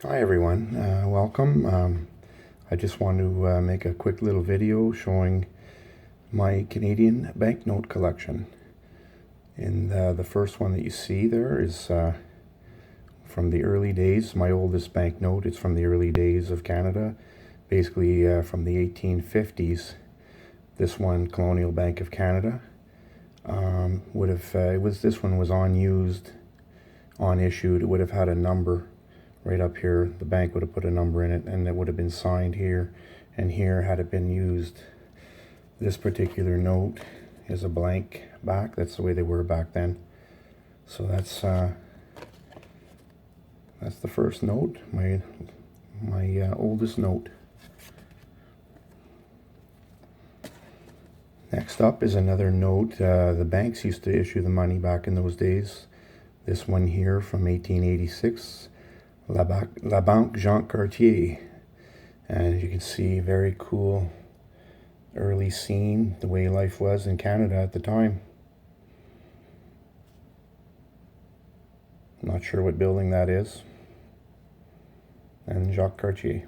Hi everyone, welcome. I just want to make a quick little video showing my Canadian banknote collection. And the first one that you see there is from the early days, my oldest banknote. It's from the early days of Canada, basically from the 1850s. This one, Colonial Bank of Canada, this one was unused, unissued. It would have had a number right up here. The bank would have put a number in it and it would have been signed here and here had it been used. This particular note is a blank back. That's the way they were back then. So that's the first note, my oldest note. Next up is another note. The banks used to issue the money back in those days. This one here from 1886. La Banque Jean Cartier, and you can see very cool early scene, the way life was in Canada at the time. I'm not sure what building that is. And Jacques Cartier.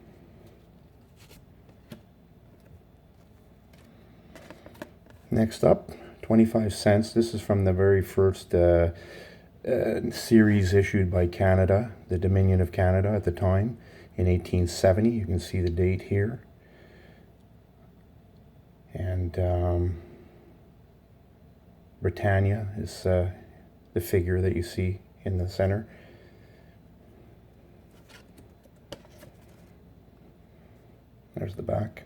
Next up, 25 cents. This is from the very first series issued by Canada, the Dominion of Canada at the time, in 1870. You can see the date here. And Britannia is the figure that you see in the center. There's the back.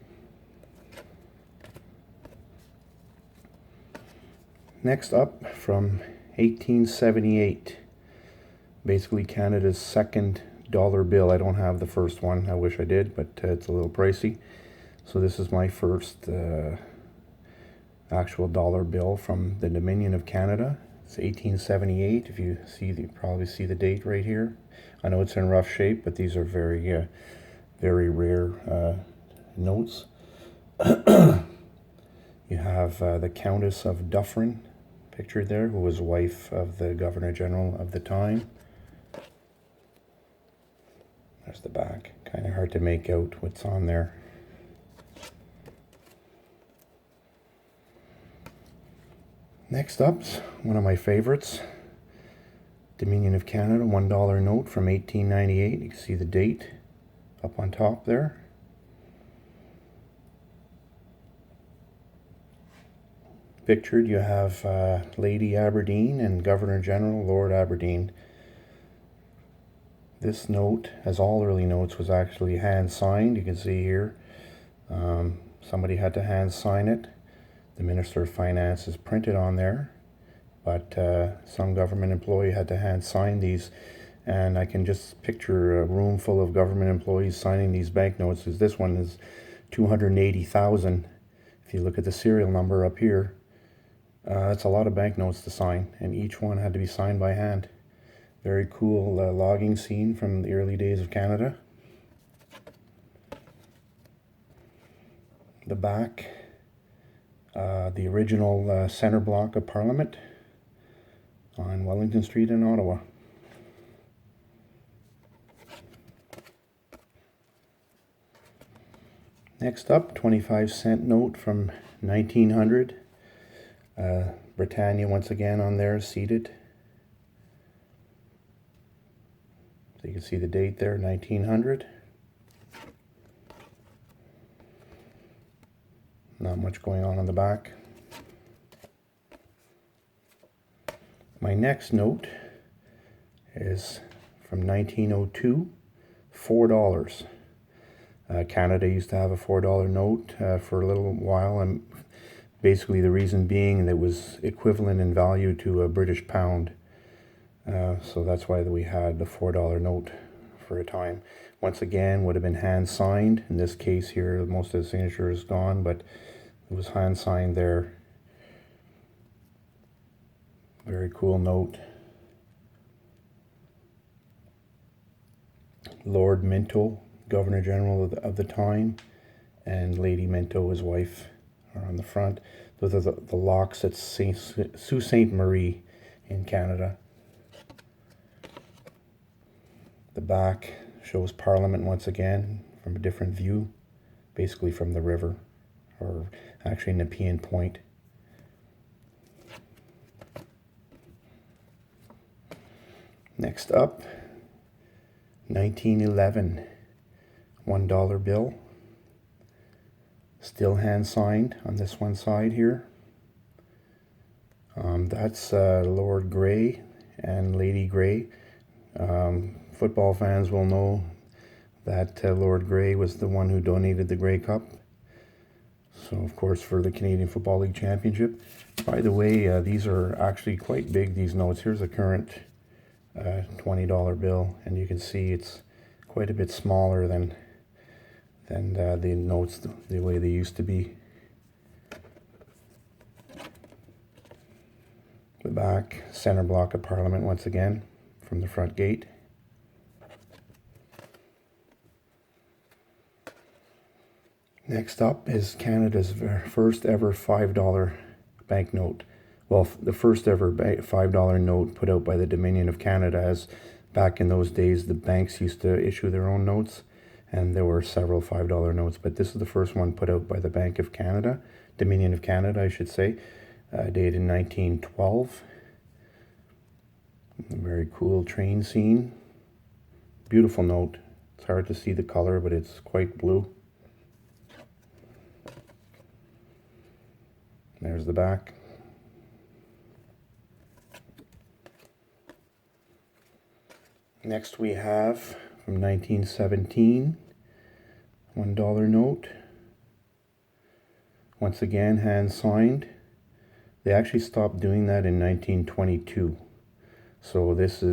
Next up, from 1878, basically Canada's second dollar bill. I don't have the first one. I wish I did, but it's a little pricey. So this is my first actual dollar bill from the Dominion of Canada. It's 1878. If you see, you probably see the date right here. I know it's in rough shape, but these are very, very rare notes. You have the Countess of Dufferin pictured there, who was wife of the Governor General of the time. There's the back. Kind of hard to make out what's on there. Next up, one of my favorites, Dominion of Canada $1 note from 1898. You can see the date up on top there. Pictured, you have Lady Aberdeen and Governor General Lord Aberdeen. This note, as all early notes, was actually hand signed. You can see here, somebody had to hand sign it. The Minister of Finance is printed on there, but some government employee had to hand sign these. And I can just picture a room full of government employees signing these banknotes, because this one is 280,000. If you look at the serial number up here, that's a lot of banknotes to sign, and each one had to be signed by hand. Very cool logging scene from the early days of Canada. The back, the original center block of Parliament on Wellington Street in Ottawa. Next up, 25-cent note from 1900. Britannia once again on there, seated. So you can see the date there, 1900. Not much going on the back. My next note is from 1902, $4. Canada used to have a $4 note for a little while, and basically the reason being that it was equivalent in value to a British pound. So that's why we had the $4 note for a time. Once again, would have been hand signed. In this case here, most of the signature is gone, but it was hand signed there. Very cool note. Lord Minto, Governor General of the time, and Lady Minto, his wife, are on the front. Those are the locks at Sault Ste. Marie in Canada. The back shows Parliament once again from a different view, basically from the river, or actually Nepean Point. Next up, 1911 $1 bill. Still hand signed on this one side here. That's Lord Grey and Lady Grey. Football fans will know that Lord Grey was the one who donated the Grey Cup. So, of course, for the Canadian Football League Championship. By the way, these are actually quite big, these notes. Here's a current $20 bill, and you can see it's quite a bit smaller than the notes the way they used to be. The back, center block of Parliament once again from the front gate. Next up is Canada's first ever $5 banknote. Well, the first ever $5 note put out by the Dominion of Canada, as back in those days the banks used to issue their own notes, and there were several $5 notes, but this is the first one put out by the Bank of Canada, Dominion of Canada I should say, dated in 1912. A very cool train scene. Beautiful note. It's hard to see the color, but it's quite blue. There's the back. Next we have from 1917 $1 note. Once again hand signed. They actually stopped doing that in 1922. So this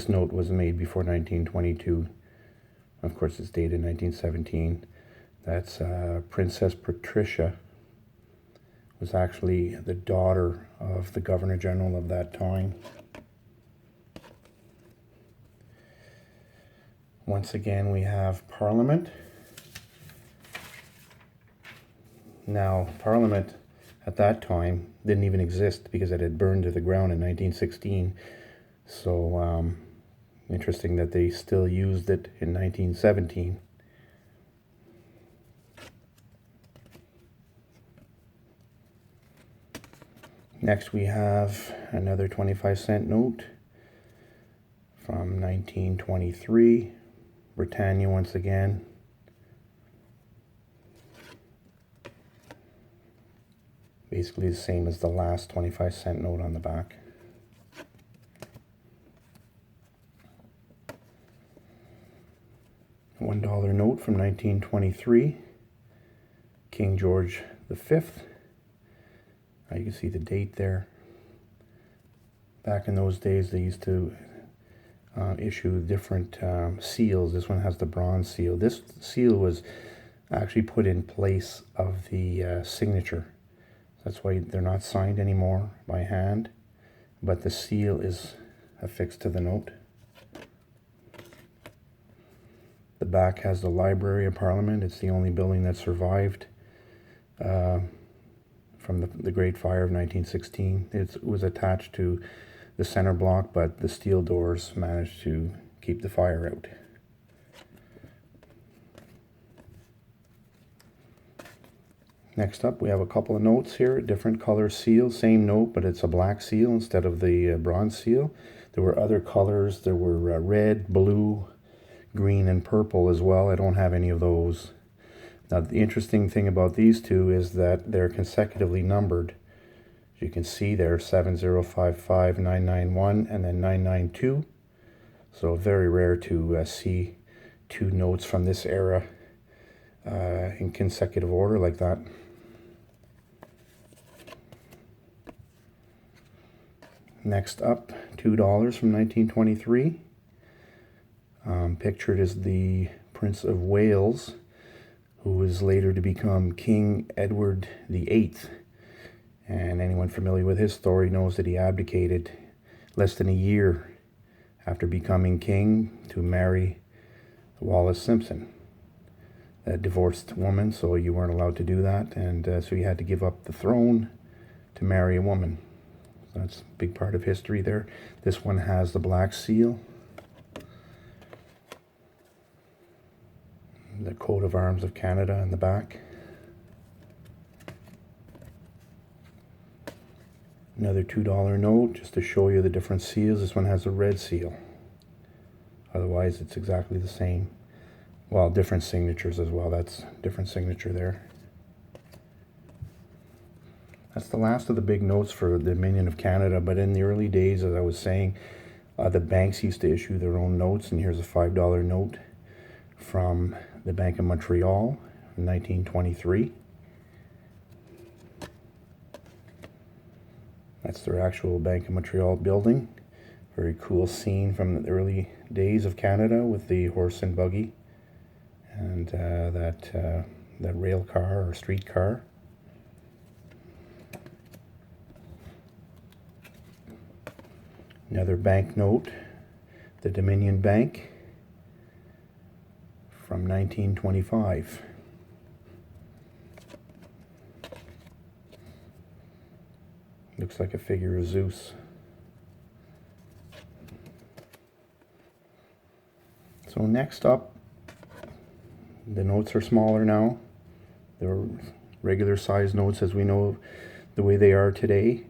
note was made before 1922. Of course, it's dated 1917. That's Princess Patricia. Was actually the daughter of the Governor General of that time. Once again, we have Parliament. Now, Parliament at that time didn't even exist because it had burned to the ground in 1916. So, interesting that they still used it in 1917. Next we have another 25-cent note from 1923, Britannia once again. Basically the same as the last 25-cent note on the back. $1 note from 1923, King George V. You can see the date there. Back in those days, they used to issue different seals. This one has the bronze seal. This seal was actually put in place of the signature. That's why they're not signed anymore by hand, but the seal is affixed to the note. The back has the Library of Parliament. It's the only building that survived from the Great Fire of 1916. It was attached to the center block, but the steel doors managed to keep the fire out. Next up, we have a couple of notes here, different color seal, same note, but it's a black seal instead of the bronze seal. There were other colors. There were red, blue, green, and purple as well. I don't have any of those. Now, the interesting thing about these two is that they're consecutively numbered. As you can see there, 7055, 991, and then 992. So very rare to see two notes from this era in consecutive order like that. Next up, $2 from 1923. Pictured is the Prince of Wales, who was later to become King Edward VIII. And anyone familiar with his story knows that he abdicated less than a year after becoming king to marry Wallis Simpson, a divorced woman, so you weren't allowed to do that, and so he had to give up the throne to marry a woman. So that's a big part of history there. This one has the black seal. the coat of arms of Canada in the back. Another $2 note, just to show you the different seals. This one has a red seal. Otherwise, it's exactly the same. Well, different signatures as well. That's different signature there. That's the last of the big notes for the Dominion of Canada. But in the early days, as I was saying, the banks used to issue their own notes. And here's a $5 note from the Bank of Montreal in 1923. That's their actual Bank of Montreal building. Very cool scene from the early days of Canada with the horse and buggy and that rail car or street car. Another banknote, the Dominion Bank from 1925. Looks like a figure of Zeus. So next up, the notes are smaller now. They're regular size notes as we know the way they are today.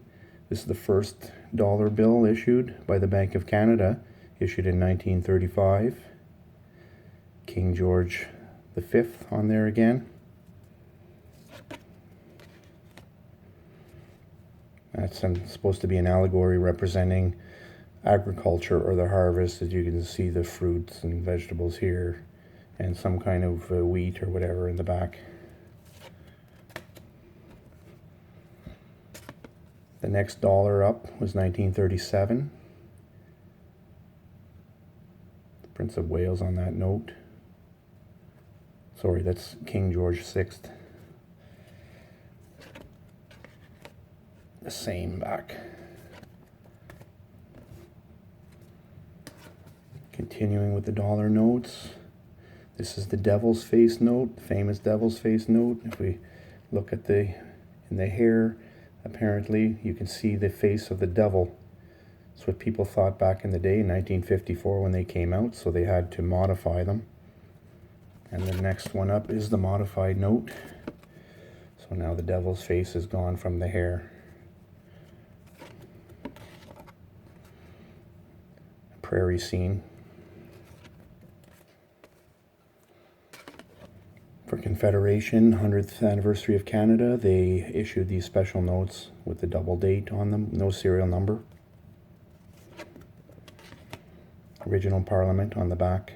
This is the first dollar bill issued by the Bank of Canada, issued in 1935. King George V on there again. That's supposed to be an allegory representing agriculture or the harvest, as you can see the fruits and vegetables here and some kind of wheat or whatever in the back. The next dollar up was 1937. The Prince of Wales on that note. Sorry, that's King George VI. The same back. Continuing with the dollar notes. This is the Devil's Face note, the famous Devil's Face note. If we look at in the hair, apparently you can see the face of the devil. That's what people thought back in the day, in 1954 when they came out, so they had to modify them. And the next one up is the modified note. So now the devil's face is gone from the hair. Prairie scene. For Confederation, 100th anniversary of Canada, they issued these special notes with the double date on them, no serial number. Original Parliament on the back.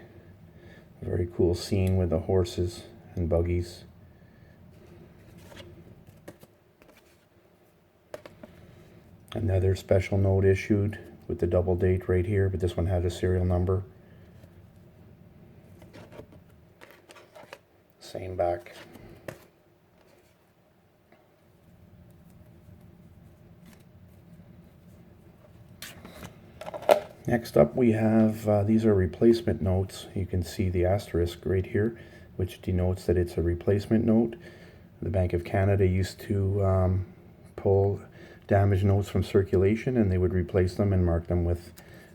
A very cool scene with the horses and buggies. Another special note issued with the double date right here, but this one had a serial number. Same back. Next up we have, these are replacement notes. You can see the asterisk right here, which denotes that it's a replacement note. The Bank of Canada used to pull damaged notes from circulation, and they would replace them and mark them with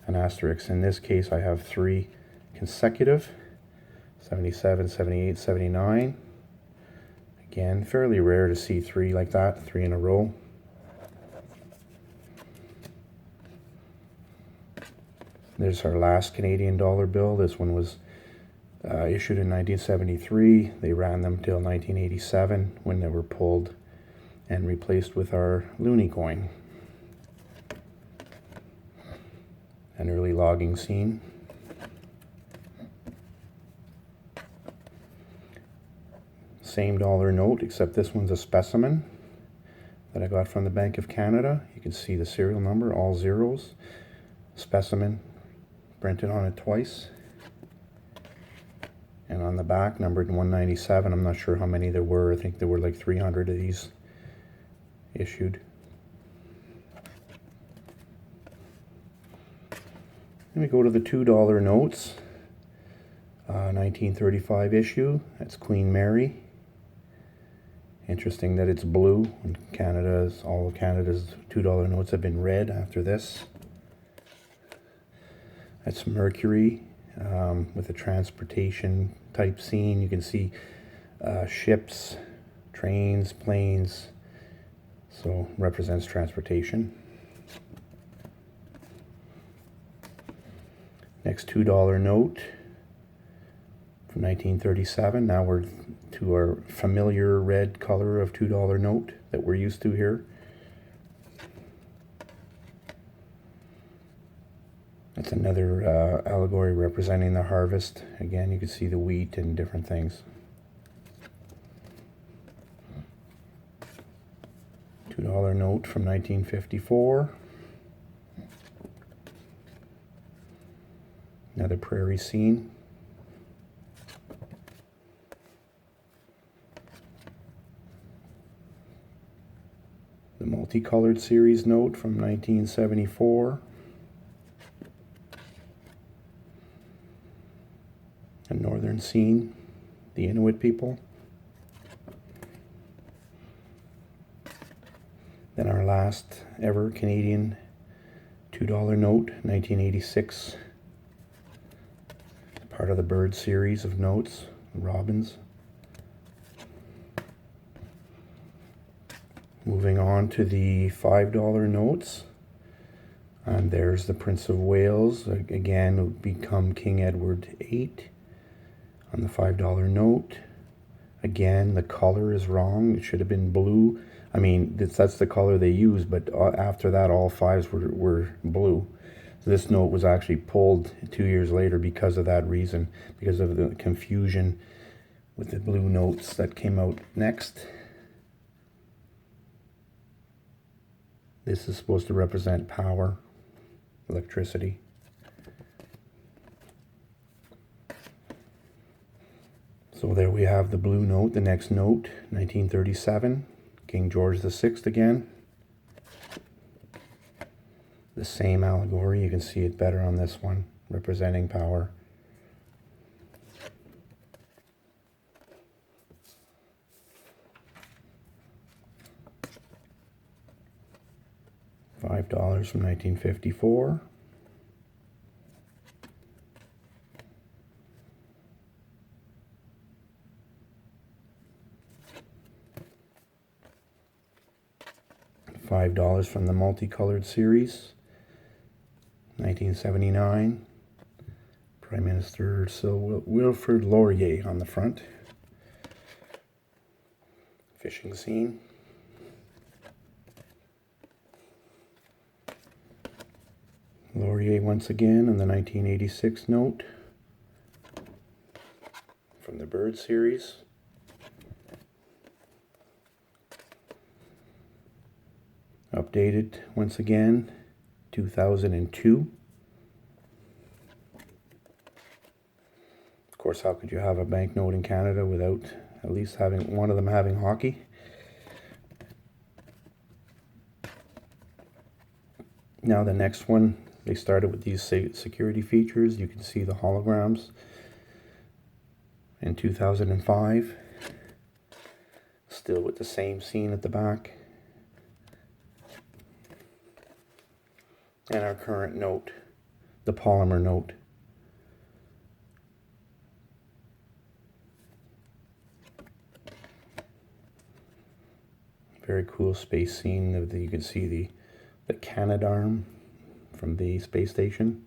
an asterisk. In this case, I have 3 consecutive, 77, 78, 79. Again, fairly rare to see 3 like that, 3 in a row. There's our last Canadian dollar bill. This one was issued in 1973. They ran them till 1987 when they were pulled and replaced with our loonie coin. An early logging scene. Same dollar note, except this one's a specimen that I got from the Bank of Canada. You can see the serial number, all zeros. Specimen printed on it twice. And on the back, numbered 197. I'm not sure how many there were. I think there were like 300 of these issued. Then we go to the $2 notes. 1935 issue. That's Queen Mary. Interesting that it's blue. And all of Canada's $2 notes have been red after this. That's Mercury, with a transportation type scene. You can see ships, trains, planes, so represents transportation. Next $2 note from 1937. Now we're to our familiar red color of $2 note that we're used to here. That's another allegory representing the harvest. Again, you can see the wheat and different things. $2 note from 1954. Another prairie scene. The multicolored series note from 1974. A northern scene, the Inuit people. Then our last ever Canadian $2 note, 1986. Part of the bird series of notes, robins. Moving on to the $5 notes. And there's the Prince of Wales, again, who become King Edward VIII on the $5 note. Again, the color is wrong. It should have been blue. I mean, that's the color they used, but after that, all fives were blue. So this note was actually pulled 2 years later because of that reason, because of the confusion with the blue notes that came out next. This is supposed to represent power, electricity. So there we have the blue note. The next note, 1937, King George VI again. The same allegory, you can see it better on this one, representing power. $5 from 1954. $5 from the multicolored series, 1979. Prime Minister Sir Wilfrid Laurier on the front. Fishing scene. Laurier once again on the 1986 note from the bird series. Updated once again, 2002. Of course, how could you have a banknote in Canada without at least having one of them having hockey? Now the next one, they started with these security features. You can see the holograms in 2005. Still with the same scene at the back. And our current note, the polymer note. Very cool space scene. You can see the Canadarm from the space station.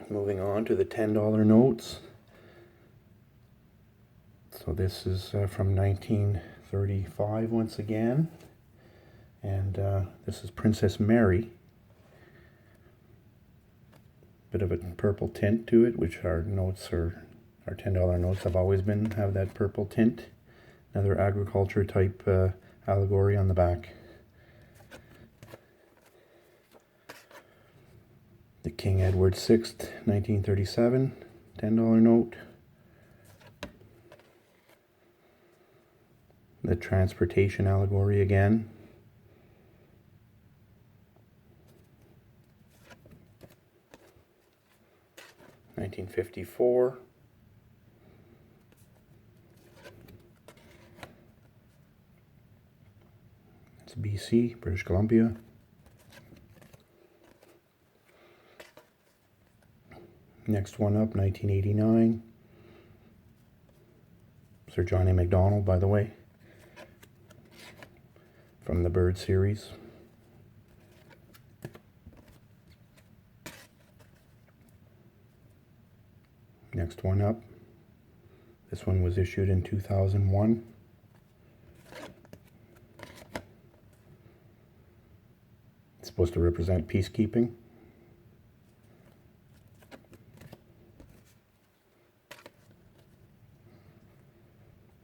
Moving on to the $10 notes. So this is from 1935 once again. And this is Princess Mary. Bit of a purple tint to it, which our notes are, our $10 notes have always have that purple tint. Another agriculture type allegory on the back. The King Edward VI, 1937, $10 note. The transportation allegory again. $1954. It's BC, British Columbia. Next one up, 1989. Sir John A. Macdonald, by the way, from the Bird series. Next one up. This one was issued in 2001. It's supposed to represent peacekeeping.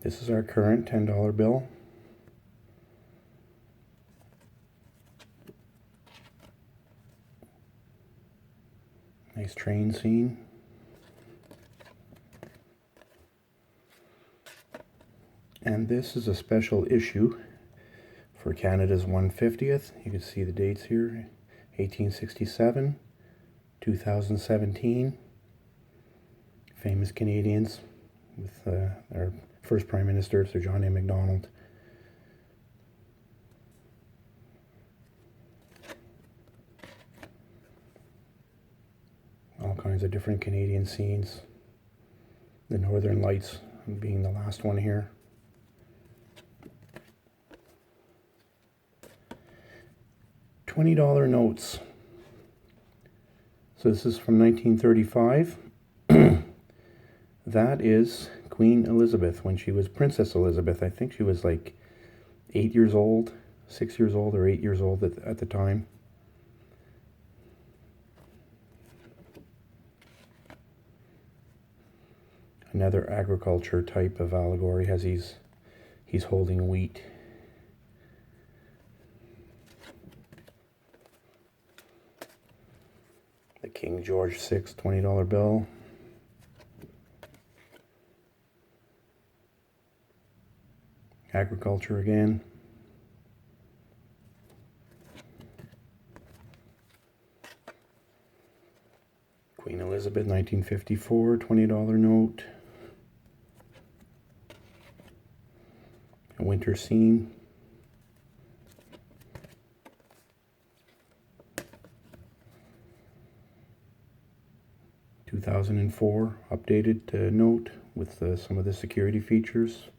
This is our current $10 bill. Nice train scene. And this is a special issue for Canada's 150th. You can see the dates here, 1867, 2017. Famous Canadians with our first Prime Minister, Sir John A. Macdonald. All kinds of different Canadian scenes. The Northern Lights being the last one here. $20 notes. So this is from 1935. That is Queen Elizabeth when she was Princess Elizabeth. I think she was like 8 years old, 6 years old or 8 years old at the time. Another agriculture type of allegory as he's holding wheat. The King George VI $20 bill. Agriculture again. Queen Elizabeth 1954 $20 note. A winter scene. (2004) updated note with some of the security features.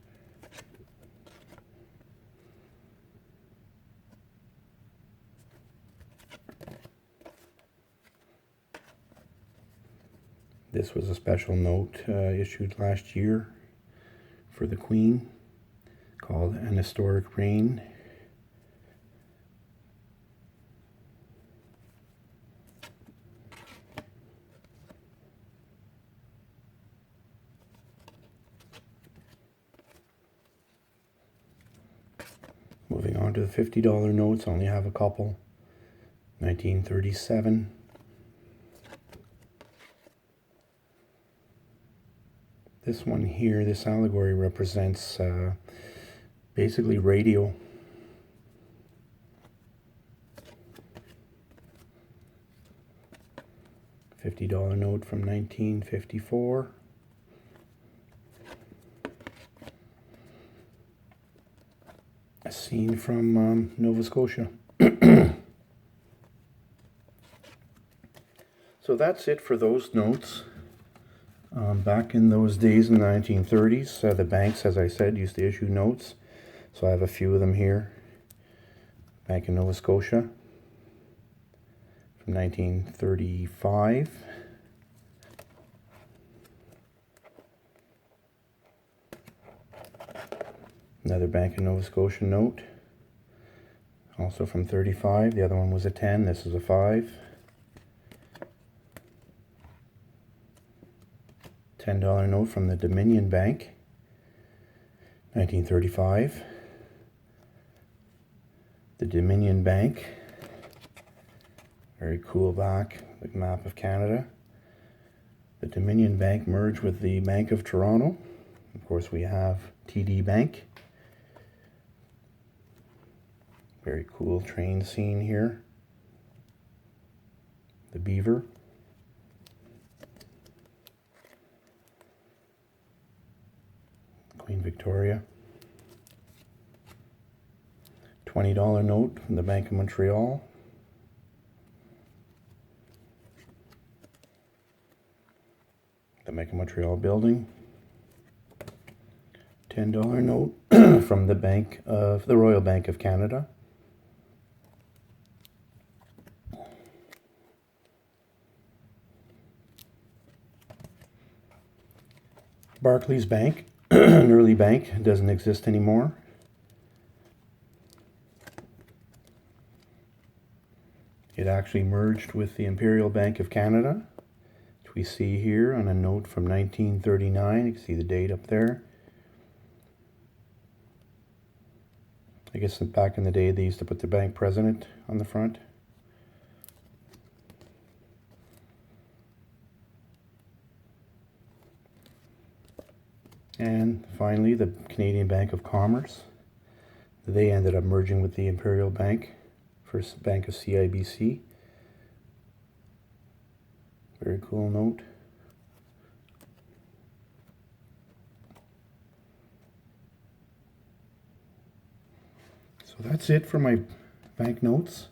This was a special note issued last year for the Queen called An Historic Reign. Moving on to the $50 notes, I only have a couple. 1937. This one here, this allegory represents basically radio. $50 note from 1954. A scene from Nova Scotia. So that's it for those notes. Back in those days in the 1930s, the banks, as I said, used to issue notes. So I have a few of them here. Bank in Nova Scotia from 1935. Another Bank in Nova Scotia note, also from 35. The other one was a 10. This is a 5. $10 note from the Dominion Bank, 1935. The Dominion Bank, very cool back, the map of Canada. The Dominion Bank merged with the Bank of Toronto. Of course, we have TD Bank. Very cool train scene here. The Beaver. Queen Victoria. $20 note from the Bank of Montreal. the Bank of Montreal building. $10 note from the Royal Bank of Canada. Barclays Bank, an early bank, doesn't exist anymore. It actually merged with the Imperial Bank of Canada, which we see here on a note from 1939. You can see the date up there. I guess back in the day they used to put the bank president on the front. And finally, the Canadian Bank of Commerce. They ended up merging with the Imperial Bank, First Bank of CIBC. Very cool note. So that's it for my banknotes.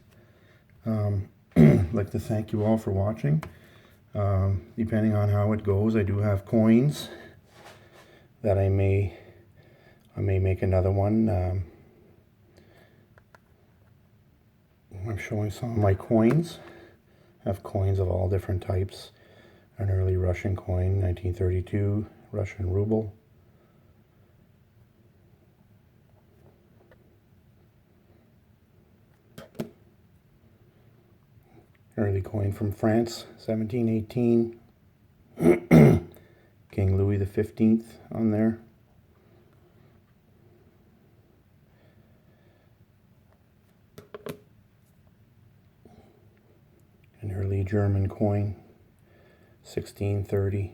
I'd like to thank you all for watching. Depending on how it goes, I do have coins that I may make another one. I'm showing some of my coins. I have coins of all different types. An early Russian coin, 1932, Russian ruble. Early coin from France, 1718. King Louis XV on there. An early German coin, 1630.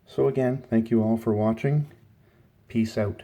So again, thank you all for watching. Peace out.